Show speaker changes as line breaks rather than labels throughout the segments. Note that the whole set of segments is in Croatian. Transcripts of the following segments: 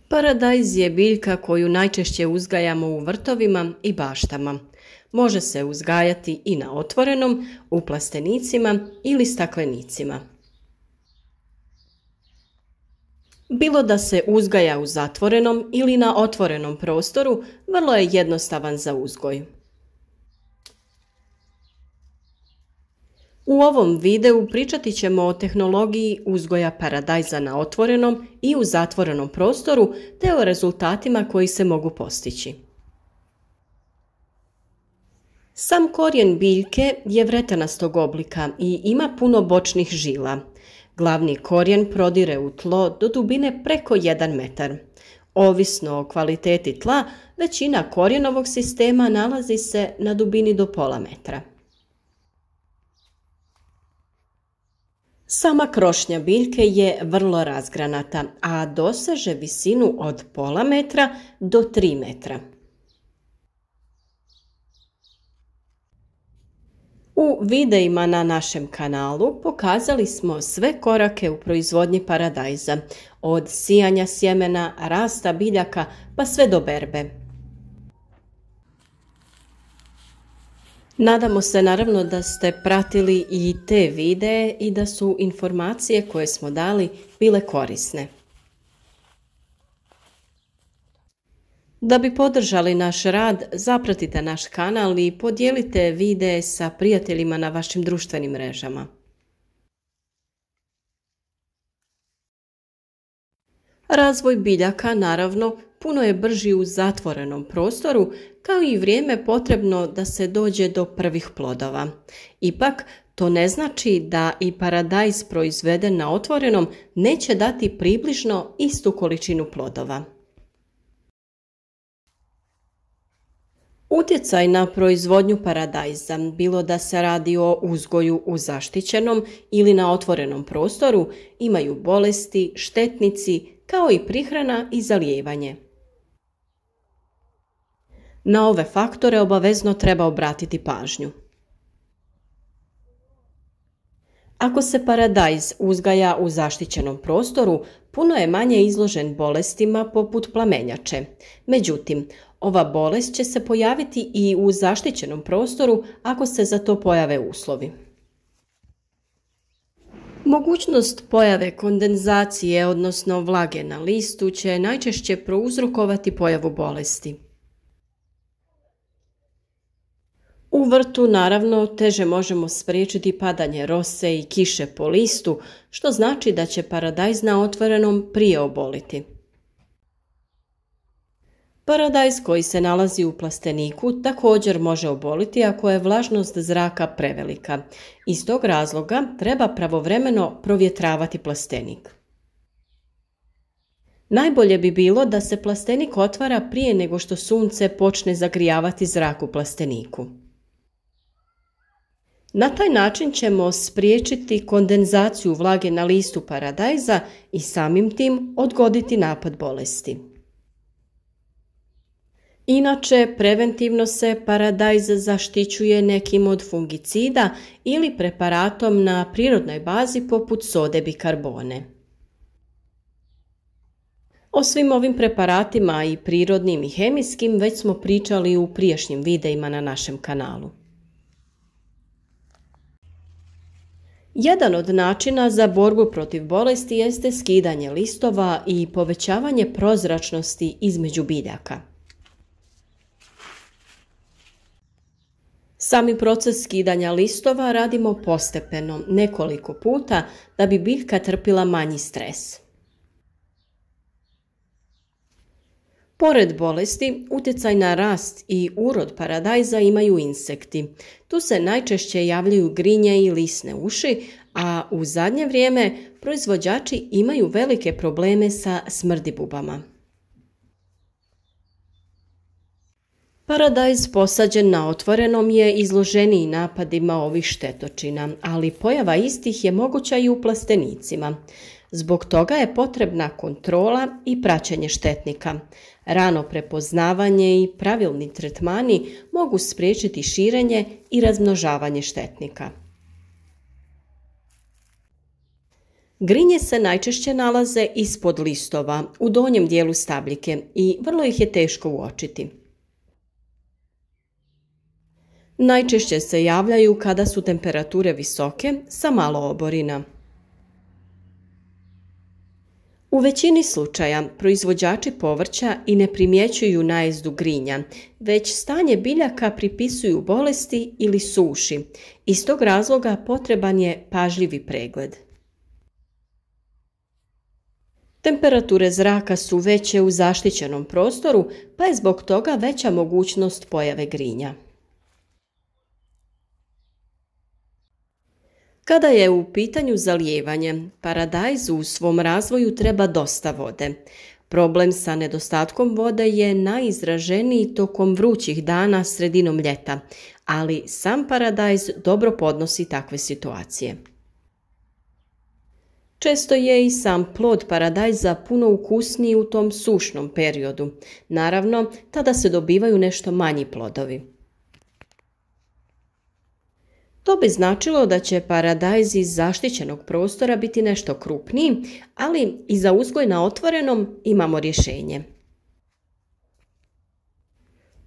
Paradajz je biljka koju najčešće uzgajamo u vrtovima i baštama. Može se uzgajati i na otvorenom, u plastenicima ili staklenicima. Bilo da se uzgaja u zatvorenom ili na otvorenom prostoru, vrlo je jednostavan za uzgoj. U ovom videu pričati ćemo o tehnologiji uzgoja paradajza na otvorenom i u zatvorenom prostoru te o rezultatima koji se mogu postići. Sam korijen biljke je vretenastog oblika i ima puno bočnih žila. Glavni korijen prodire u tlo do dubine preko 1 metar. Ovisno o kvaliteti tla, većina korijenovog sistema nalazi se na dubini do pola metra. Sama krošnja biljke je vrlo razgranata, a doseže visinu od pola metra do 3 metra. U videima na našem kanalu pokazali smo sve korake u proizvodnji paradajza, od sijanja sjemena, rasta biljaka pa sve do berbe. Nadamo se naravno da ste pratili i te videe i da su informacije koje smo dali bile korisne. Da bi podržali naš rad, zapratite naš kanal i podijelite videe sa prijateljima na vašim društvenim mrežama. Razvoj biljaka, naravno, puno je brži u zatvorenom prostoru, kao i vrijeme potrebno da se dođe do prvih plodova. Ipak, to ne znači da i paradajz proizveden na otvorenom neće dati približno istu količinu plodova. Utjecaj na proizvodnju paradajza, bilo da se radi o uzgoju u zaštićenom ili na otvorenom prostoru, imaju bolesti, štetnici, kao i prihrana i zalijevanje. Na ove faktore obavezno treba obratiti pažnju. Ako se paradajz uzgaja u zaštićenom prostoru, puno je manje izložen bolestima poput plamenjače. Međutim, ova bolest će se pojaviti i u zaštićenom prostoru ako se za to pojave uslovi. Mogućnost pojave kondenzacije, odnosno vlage na listu, će najčešće prouzrokovati pojavu bolesti. U vrtu, naravno, teže možemo spriječiti padanje rose i kiše po listu, što znači da će paradajz na otvorenom prije oboliti. Paradajz koji se nalazi u plasteniku također može oboliti ako je vlažnost zraka prevelika. Iz tog razloga treba pravovremeno provjetravati plastenik. Najbolje bi bilo da se plastenik otvara prije nego što sunce počne zagrijavati zrak u plasteniku. Na taj način ćemo spriječiti kondenzaciju vlage na listu paradajza i samim tim odgoditi napad bolesti. Inače, preventivno se paradajz zaštićuje nekim od fungicida ili preparatom na prirodnoj bazi poput sode bikarbone. O svim ovim preparatima, i prirodnim i hemijskim, već smo pričali u prijašnjim videima na našem kanalu. Jedan od načina za borbu protiv bolesti jeste skidanje listova i povećavanje prozračnosti između biljaka. Sami proces skidanja listova radimo postepeno, nekoliko puta, da bi biljka trpila manji stres. Pored bolesti, utjecaj na rast i urod paradajza imaju insekti. Tu se najčešće javljaju grinje i lisne uši, a u zadnje vrijeme proizvođači imaju velike probleme sa smrdibubama. Paradajz posađen na otvorenom je izloženiji napadima ovih štetočina, ali pojava istih je moguća i u plastenicima. Zbog toga je potrebna kontrola i praćenje štetnika. Rano prepoznavanje i pravilni tretmani mogu spriječiti širenje i razmnožavanje štetnika. Grinje se najčešće nalaze ispod listova, u donjem dijelu stabljike i vrlo ih je teško uočiti. Najčešće se javljaju kada su temperature visoke sa malo oborina. U većini slučaja proizvođači povrća i ne primjećuju najezdu grinja, već stanje biljaka pripisuju bolesti ili suši. Iz tog razloga potreban je pažljivi pregled. Temperature zraka su veće u zaštićenom prostoru, pa je zbog toga veća mogućnost pojave grinja. Kada je u pitanju zalijevanje, paradajz u svom razvoju treba dosta vode. Problem sa nedostatkom vode je najizraženiji tokom vrućih dana sredinom ljeta, ali sam paradajz dobro podnosi takve situacije. Često je i sam plod paradajza puno ukusniji u tom sušnom periodu. Naravno, tada se dobivaju nešto manji plodovi. To bi značilo da će paradajz iz zaštićenog prostora biti nešto krupniji, ali i za uzgoj na otvorenom imamo rješenje.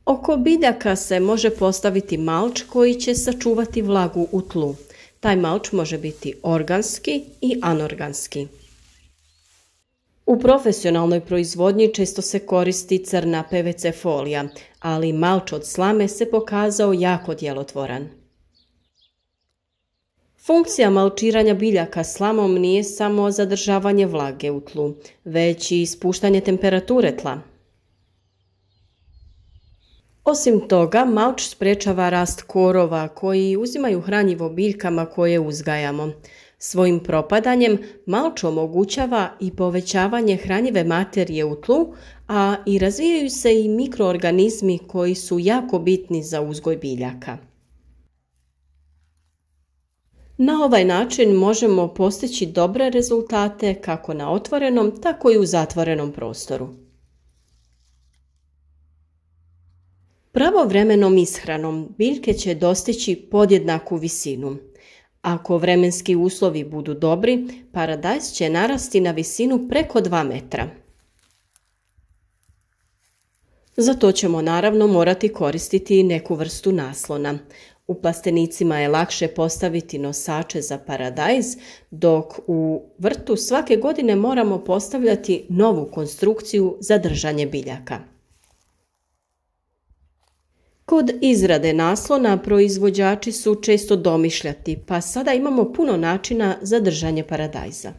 Oko biljaka se može postaviti malč koji će sačuvati vlagu u tlu. Taj malč može biti organski i anorganski. U profesionalnoj proizvodnji često se koristi crna PVC folija, ali malč od slame se pokazao jako djelotvoran. Funkcija malčiranja biljaka slamom nije samo zadržavanje vlage u tlu, već i spuštanje temperature tla. Osim toga, malč sprečava rast korova koji uzimaju hranjivo biljkama koje uzgajamo. Svojim propadanjem malč omogućava i povećavanje hranjive materije u tlu, a i razvijaju se i mikroorganizmi koji su jako bitni za uzgoj biljaka. Na ovaj način možemo postići dobre rezultate kako na otvorenom, tako i u zatvorenom prostoru. Pravovremenom ishranom biljke će dostići podjednaku visinu. Ako vremenski uslovi budu dobri, paradajz će narasti na visinu preko 2 metra. Za to ćemo naravno morati koristiti neku vrstu naslona. U plastenicima je lakše postaviti nosače za paradajz, dok u vrtu svake godine moramo postavljati novu konstrukciju za držanje biljaka. Kod izrade naslona proizvođači su često domišljati, pa sada imamo puno načina za držanje paradajza.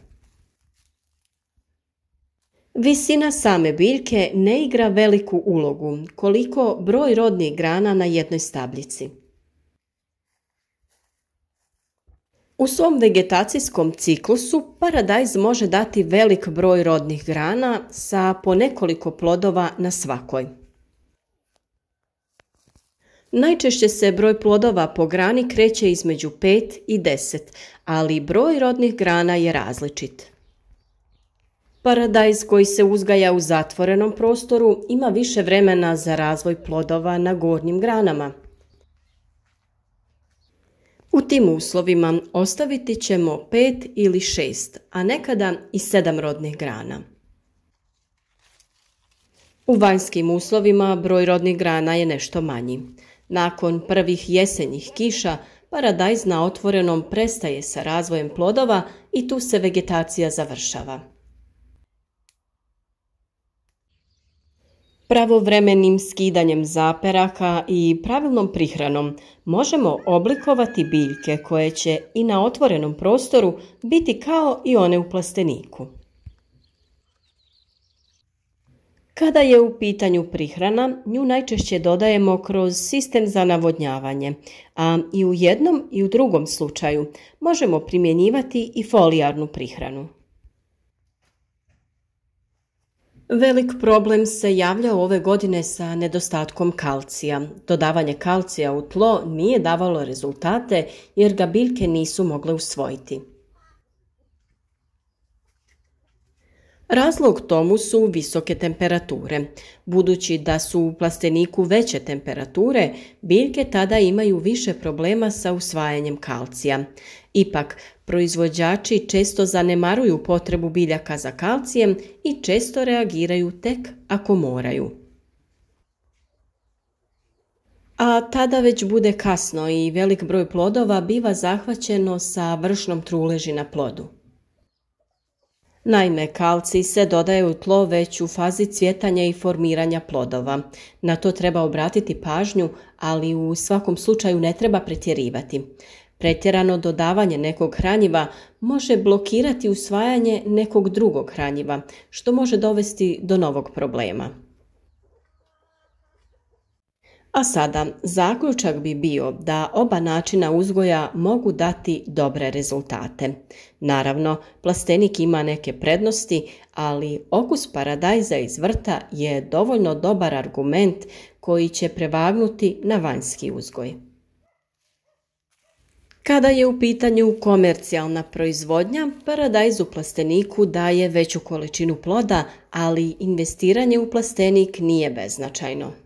Visina same biljke ne igra veliku ulogu, koliko broj rodnih grana na jednoj stabljici. U svom vegetacijskom ciklusu paradajz može dati velik broj rodnih grana sa po nekoliko plodova na svakoj. Najčešće se broj plodova po grani kreće između 5 i 10, ali broj rodnih grana je različit. Paradajz koji se uzgaja u zatvorenom prostoru ima više vremena za razvoj plodova na gornjim granama. U tim uslovima ostaviti ćemo 5 ili 6, a nekada i 7 rodnih grana. U vanjskim uslovima broj rodnih grana je nešto manji. Nakon prvih jesenjih kiša, paradajz na otvorenom prestaje sa razvojem plodova i tu se vegetacija završava. Pravovremenim skidanjem zaperaka i pravilnom prihranom možemo oblikovati biljke koje će i na otvorenom prostoru biti kao i one u plasteniku. Kada je u pitanju prihrana, nju najčešće dodajemo kroz sistem za navodnjavanje, a i u jednom i u drugom slučaju možemo primjenjivati i folijarnu prihranu. Velik problem se javlja ove godine sa nedostatkom kalcija. Dodavanje kalcija u tlo nije davalo rezultate jer ga biljke nisu mogle usvojiti. Razlog tomu su visoke temperature. Budući da su u plasteniku veće temperature, biljke tada imaju više problema sa usvajanjem kalcija. Ipak, proizvođači često zanemaruju potrebu biljaka za kalcijem i često reagiraju tek ako moraju. A tada već bude kasno i velik broj plodova biva zahvaćeno sa vršnom truleži na plodu. Naime, kalcij se dodaje u tlo već u fazi cvjetanja i formiranja plodova. Na to treba obratiti pažnju, ali u svakom slučaju ne treba pretjerivati. Pretjerano dodavanje nekog hranjiva može blokirati usvajanje nekog drugog hranjiva, što može dovesti do novog problema. A sada, zaključak bi bio da oba načina uzgoja mogu dati dobre rezultate. Naravno, plastenik ima neke prednosti, ali okus paradajza iz vrta je dovoljno dobar argument koji će prevagnuti na vanjski uzgoj. Kada je u pitanju komercijalna proizvodnja, paradajz u plasteniku daje veću količinu ploda, ali investiranje u plastenik nije beznačajno.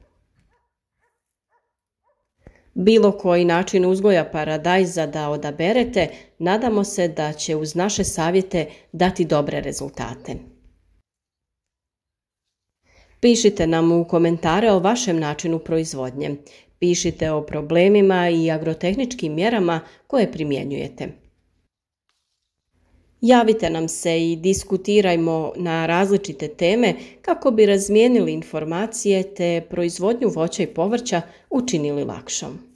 Bilo koji način uzgoja paradajza da odaberete, nadamo se da će uz naše savjete dati dobre rezultate. Pišite nam u komentare o vašem načinu proizvodnje. Pišite o problemima i agrotehničkim mjerama koje primjenjujete. Javite nam se i diskutirajmo na različite teme kako bi razmijenili informacije te proizvodnju voća i povrća učinili lakšom.